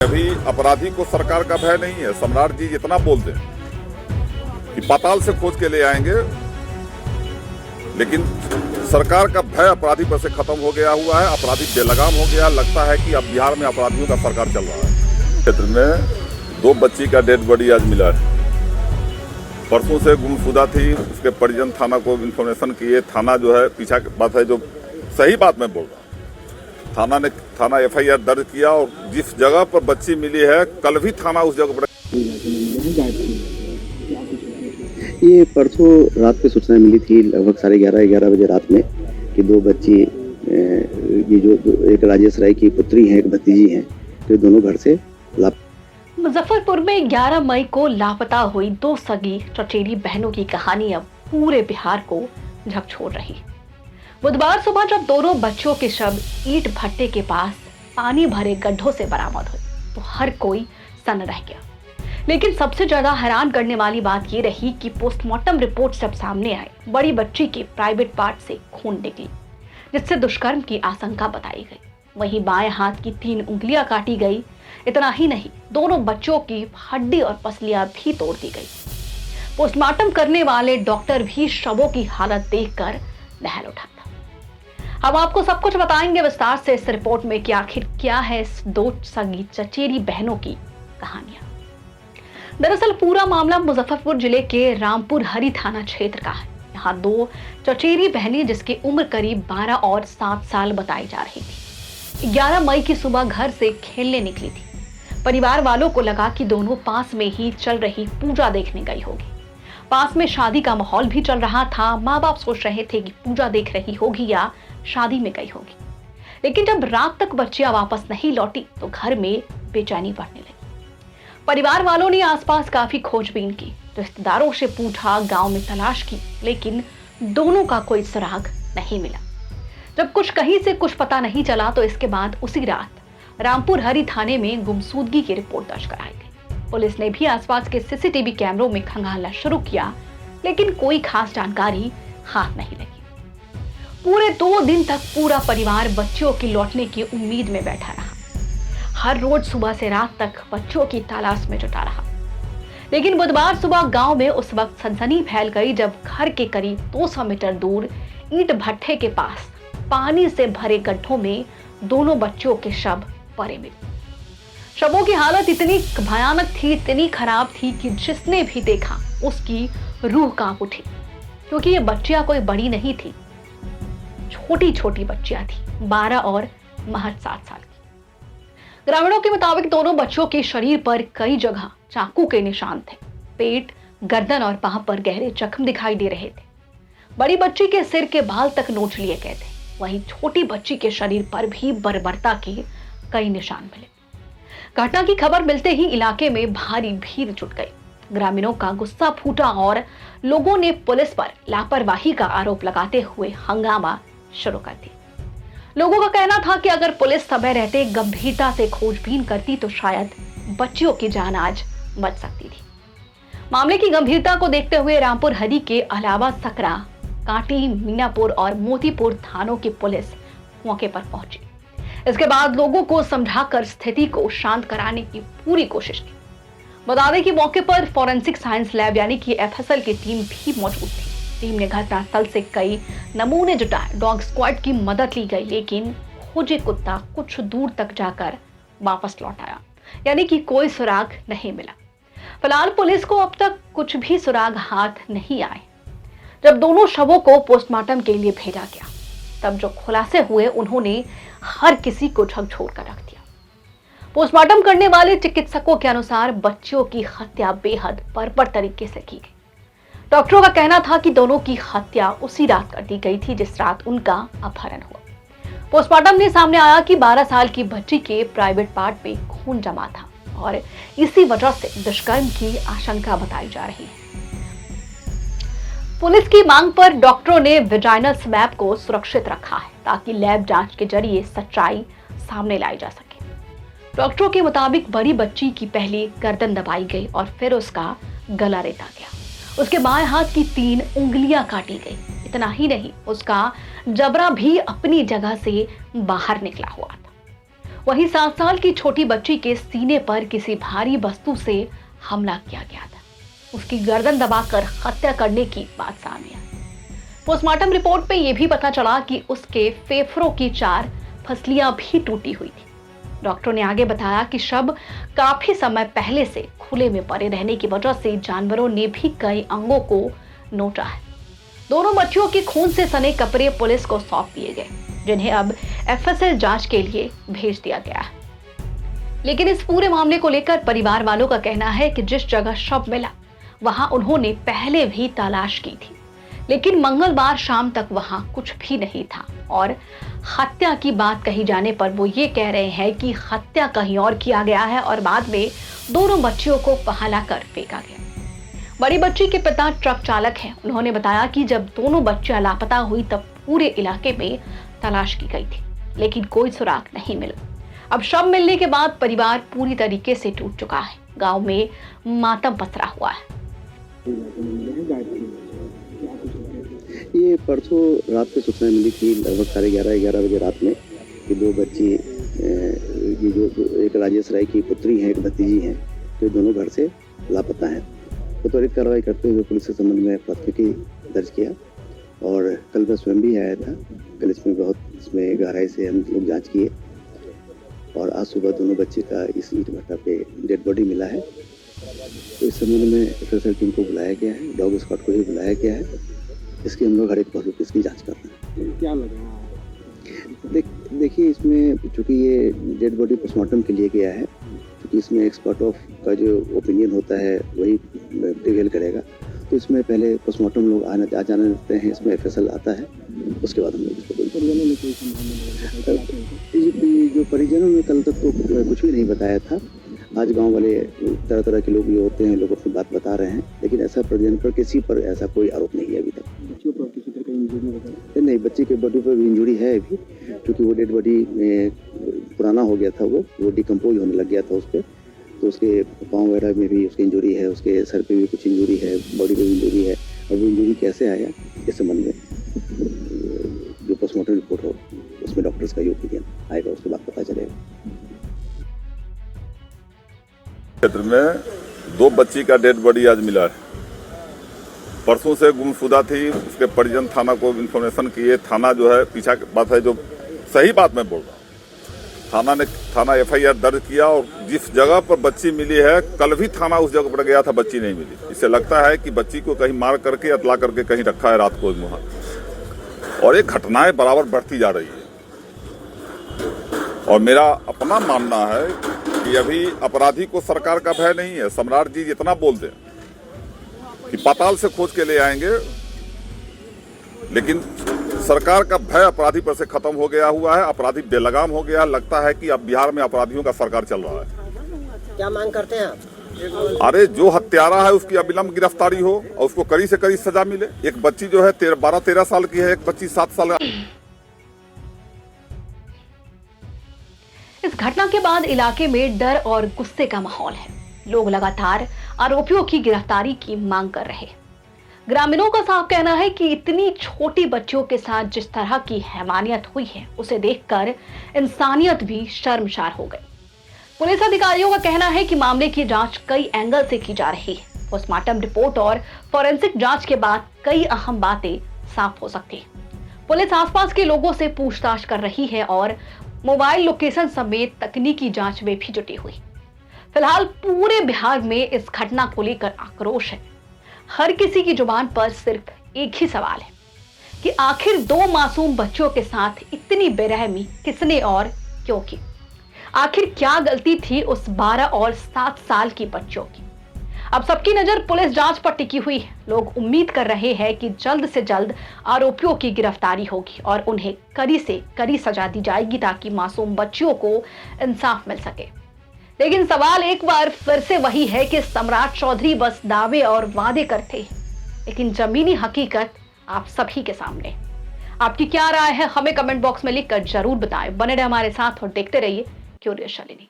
अभी अपराधी को सरकार का भय नहीं है। सम्राट जी इतना बोल दें कि पाताल से खोज के ले आएंगे, लेकिन सरकार का भय अपराधी पर से खत्म हो गया हुआ है। अपराधी बेलगाम हो गया। लगता है कि अब बिहार में अपराधियों का सरकार चल रहा है। क्षेत्र में 2 बच्ची का डेड बॉडी आज मिला है। परसों से गुमशुदा थी। उसके परिजन थाना को इन्फॉर्मेशन किए। थाना जो है पीछा की बात है, जो सही बात मैं बोल रहा हूँ, थाना FIR दर्ज किया और जिस जगह पर बच्ची मिली है कल भी थाना उस जगह पर। ये परसों रात पे सूचना मिली थी लगभग 11:30 बजे रात में कि 2 बच्ची, ये जो एक राजेश राय की पुत्री है, एक भतीजी है, तो दोनों घर से मुजफ्फरपुर में 11 मई को लापता हुई 2 सगी चचेरी बहनों की कहानी अब पूरे बिहार को झकझोर रही। बुधवार सुबह जब दोनों बच्चों के शव ईंट भट्टे के पास पानी भरे गड्ढों से बरामद हुए तो हर कोई सन्न रह गया। लेकिन सबसे ज्यादा हैरान करने वाली बात ये रही कि पोस्टमार्टम रिपोर्ट जब सामने आई, बड़ी बच्ची के प्राइवेट पार्ट से खून निकली, जिससे दुष्कर्म की आशंका बताई गई। वहीं बाएं हाथ की 3 उंगलियां काटी गई। इतना ही नहीं, दोनों बच्चों की हड्डी और पसलियां भी तोड़ दी गई। पोस्टमार्टम करने वाले डॉक्टर भी शवों की हालत देखकर दहल उठा था। हम आपको सब कुछ बताएंगे विस्तार से इस रिपोर्ट में कि आखिर क्या है इस 2 सगी चचेरी बहनों की कहानियां। दरअसल पूरा मामला मुजफ्फरपुर जिले के रामपुर हरी थाना क्षेत्र का है। यहाँ 2 चचेरी बहनें जिसकी उम्र करीब 12 और 7 साल बताई जा रही थी, 11 मई की सुबह घर से खेलने निकली थी। परिवार वालों को लगा कि दोनों पास में ही चल रही पूजा देखने गई होगी। पास में शादी का माहौल भी चल रहा था। माँ बाप सोच रहे थे कि पूजा देख रही होगी या शादी में गई होगी। लेकिन जब रात तक बच्चियां वापस नहीं लौटी तो घर में बेचैनी बढ़ने लगी। परिवार वालों ने आसपास काफी खोजबीन की, रिश्तेदारों से पूछा, गांव में तलाश की, लेकिन दोनों का कोई सुराग नहीं मिला। जब कुछ कहीं से कुछ पता नहीं चला तो इसके बाद उसी रात रामपुर हरी थाने में गुमशुदगी की रिपोर्ट दर्ज कराई गई। पुलिस ने भी आसपास के CCTV कैमरों में खंगालना शुरू किया, लेकिन कोई खास जानकारी हाथ नहीं लगी। पूरे 2 दिन तक पूरा परिवार बच्चों के लौटने की उम्मीद में बैठा रहा। हर रोज सुबह से रात तक बच्चों की तलाश में जुटा रहा। लेकिन बुधवार सुबह गांव में उस वक्त सनसनी फैल गई जब घर के करीब 200 मीटर दूर ईंट भट्टे के पास पानी से भरे गड्ढों में दोनों बच्चों के शव पड़े मिले। शवों की हालत इतनी भयानक थी, इतनी खराब थी कि जिसने भी देखा उसकी रूह कांप उठी, क्योंकि ये बच्चियां कोई बड़ी नहीं थी, छोटी छोटी बच्चियां थी, 12 और महज 7 साल की। ग्रामीणों के मुताबिक दोनों बच्चों के शरीर पर कई जगह चाकू के निशान थे। पेट, गर्दन और बाह पर गहरे जख्म दिखाई दे रहे थे। बड़ी बच्ची के सिर के बाल तक नोच लिए गए थे। वहीं छोटी बच्ची के शरीर पर भी बर्बरता के कई निशान मिले। घटना की खबर मिलते ही इलाके में भारी भीड़ जुट गई। ग्रामीणों का गुस्सा फूटा और लोगों ने पुलिस पर लापरवाही का आरोप लगाते हुए हंगामा शुरू कर दी। लोगों का कहना था कि अगर पुलिस समय रहते गंभीरता से खोजबीन करती तो शायद बच्चियों की जान आज बच सकती थी। मामले की गंभीरता को देखते हुए रामपुर हरी के अलावा सकरा, कांटी, मीनापुर और मोतीपुर थानों की पुलिस मौके पर पहुंची। इसके बाद लोगों को समझाकर स्थिति को शांत कराने की पूरी कोशिश की। बता दें कि मौके पर फॉरेंसिक साइंस लैब यानी कि FSL की टीम भी मौजूद थी। टीम ने घटनास्थल से कई नमूने जुटाए, डॉग स्क्वाड की मदद ली गई, लेकिन खोजे कुत्ता कुछ दूर तक जाकर वापस लौट आया, यानी कि कोई सुराग नहीं मिला। फिलहाल पुलिस को अब तक कुछ भी सुराग हाथ नहीं आए। जब दोनों शवों को पोस्टमार्टम के लिए भेजा गया तब जो खुलासे हुए उन्होंने हर किसी को झकझोर कर रख दिया। पोस्टमार्टम करने वाले चिकित्सकों के अनुसार बच्चियों की हत्या बेहद बर्बर तरीके से की गई। डॉक्टरों का कहना था कि दोनों की हत्या उसी रात कर दी गई थी जिस रात उनका अपहरण हुआ। पोस्टमार्टम में सामने आया कि 12 साल की बच्ची के प्राइवेट पार्ट पे खून जमा था और इसी वजह से दुष्कर्म की आशंका बताई जा रही है। पुलिस की मांग पर डॉक्टरों ने वेजाइनल स्वैब को सुरक्षित रखा है ताकि लैब जांच के जरिए सच्चाई सामने लाई जा सके। डॉक्टरों के मुताबिक बड़ी बच्ची की पहले गर्दन दबाई गई और फिर उसका गला रेता गया। उसके बाएं हाथ की 3 उंगलियां काटी गई। इतना ही नहीं, उसका जबड़ा भी अपनी जगह से बाहर निकला हुआ था। वहीं 7 साल की छोटी बच्ची के सीने पर किसी भारी वस्तु से हमला किया गया था। उसकी गर्दन दबाकर हत्या करने की बात सामने आई। पोस्टमार्टम रिपोर्ट में यह भी पता चला कि उसके फेफड़ों की 4 फसलियां भी टूटी हुई थी। डॉक्टरों ने आगे बताया कि शव काफी समय पहले से खुले में पड़े रहने की वजह से जानवरों ने भी कई अंगों को नोचा है। दोनों बच्चियों के खून से सने कपड़े पुलिस को सौंप दिए गए, जिन्हें अब एफएसएल जांच के लिए भेज दिया गया है। लेकिन इस पूरे मामले को लेकर परिवार वालों का कहना है कि जिस जगह शव मिला वहां उन्होंने पहले भी तलाश की थी, लेकिन मंगलवार शाम तक वहां कुछ भी नहीं था और हत्या की बात कही जाने पर वो ये कह रहे हैं कि हत्या कहीं और किया गया है और बाद में दोनों बच्चियों को पहला कर फेंका गया। बड़ी बच्ची के पिता ट्रक चालक हैं। उन्होंने बताया कि जब दोनों बच्चियां लापता हुई तब पूरे इलाके में तलाश की गई थी, लेकिन कोई सुराग नहीं मिला। अब शव मिलने के बाद परिवार पूरी तरीके से टूट चुका है। गांव में मातम पसरा हुआ है। ये परसों रात को सूचना मिली थी लगभग 11:30 बजे रात में कि 2 बच्ची ये जो एक राजेश राय की पुत्री है, एक भतीजी है, तो दोनों घर से लापता हैं। तो त्वरित कार्रवाई करते हुए पुलिस के संबंध में प्राथमिकी दर्ज किया और कल मैं स्वयं भी आया था। कल इसमें गहराई से हम लोग जांच किए और आज सुबह दोनों बच्चे का इस ईंट भट्टा पे डेड बॉडी मिला है। तो इस संबंध में एफएसएल टीम को बुलाया गया है, डॉग स्क्वाड को भी बुलाया गया है। इसकी हम लोग हर एक पहलू की इसकी जांच कर रहे हैं। क्या लगा? देखिए, इसमें चूंकि ये डेड बॉडी पोस्टमार्टम के लिए गया है, क्योंकि इसमें एक्सपर्ट ऑफ का जो ओपिनियन होता है वही प्रिवेल करेगा, तो इसमें पहले पोस्टमार्टम लोग आ जाने देते हैं, इसमें एफएसएल आता है, उसके बाद हम लोग इसको जो परिजनों ने कल तक तो कुछ भी नहीं बताया था। आज गांव वाले तरह तरह के लोग भी होते हैं, लोग अपनी बात बता रहे हैं, लेकिन ऐसा परिजन पर किसी पर ऐसा कोई आरोप नहीं है अभी तक। बच्चियों पर किसी तरह का इंजरी वगैरह नहीं, बच्ची के बॉडी पर भी इंजरी है अभी, क्योंकि वो डेड बॉडी पुराना हो गया था, वो डिकम्पोज होने लग गया था उस पर, तो उसके पाँव वगैरह में भी उसकी इंजरी है, उसके सर पे भी कुछ इंजरी है, बॉडी पे भी इंजरी है। और वो इंजरी कैसे आया इस संबंध में जो पोस्टमार्टम रिपोर्ट हो उसमें डॉक्टर्स का ओपिनियन आएगा, उसके बाद पता चलेगा। क्षेत्र में 2 बच्ची का डेड बॉडी आज मिला है। परसों से गुमशुदा थी, उसके परिजन थाना को इन्फॉर्मेशन किए। थाना जो है पीछा की बात है, जो सही बात मैं बोल रहा हूँ, थाना एफआईआर दर्ज किया और जिस जगह पर बच्ची मिली है कल भी थाना उस जगह पर गया था, बच्ची नहीं मिली। इससे लगता है कि बच्ची को कहीं मार करके अतला करके कहीं रखा है रात को वहां, और ये घटनाएं बराबर बढ़ती जा रही है। और मेरा अपना मानना है कि अभी अपराधी को सरकार का भय नहीं है। सम्राट जी जितना बोल दें कि पाताल से खोज के ले आएंगे, लेकिन सरकार का भय अपराधी पर से खत्म हो गया हुआ है। अपराधी बेलगाम हो गया। लगता है कि अब बिहार में अपराधियों का सरकार चल रहा है। क्या मांग करते हैं आप? अरे जो हत्यारा है उसकी अविलंब गिरफ्तारी हो और उसको कड़ी से कड़ी सजा मिले। एक बच्ची जो है 12-13 साल की है, एक बच्ची 7 साल। इस घटना के बाद इलाके में डर और गुस्से का माहौल है। लोग लगातार आरोपियों की गिरफ्तारी की मांग कर रहे हैं। ग्रामीणों का साफ कहना है कि इतनी छोटी बच्चियों के साथ जिस तरह की हैवानियत हुई है, उसे देखकर इंसानियत भी शर्मसार हो गई। पुलिस अधिकारियों का कहना है कि मामले की जांच कई एंगल से की जा रही है। पोस्टमार्टम रिपोर्ट और फॉरेंसिक जांच के बाद कई अहम बातें साफ हो सकती हैं। पुलिस आसपास के लोगों से पूछताछ कर रही है और मोबाइल लोकेशन समेत तकनीकी जांच में भी जुटी हुई। फिलहाल पूरे बिहार में इस घटना को लेकर आक्रोश है। हर किसी की जुबान पर सिर्फ एक ही सवाल है कि आखिर 2 मासूम बच्चों के साथ इतनी बेरहमी किसने और क्यों की? आखिर क्या गलती थी उस 12 और 7 साल की बच्चों की? अब सबकी नजर पुलिस जांच पर टिकी हुई है। लोग उम्मीद कर रहे हैं कि जल्द से जल्द आरोपियों की गिरफ्तारी होगी और उन्हें कड़ी से कड़ी सजा दी जाएगी ताकि मासूम बच्चियों को इंसाफ मिल सके। लेकिन सवाल एक बार फिर से वही है कि सम्राट चौधरी बस दावे और वादे करते हैं, लेकिन जमीनी हकीकत आप सभी के सामने। आपकी क्या राय है हमें कमेंट बॉक्स में लिखकर जरूर बताएं। बने रहे हमारे साथ और देखते रहिए क्यूरियस शालिनी।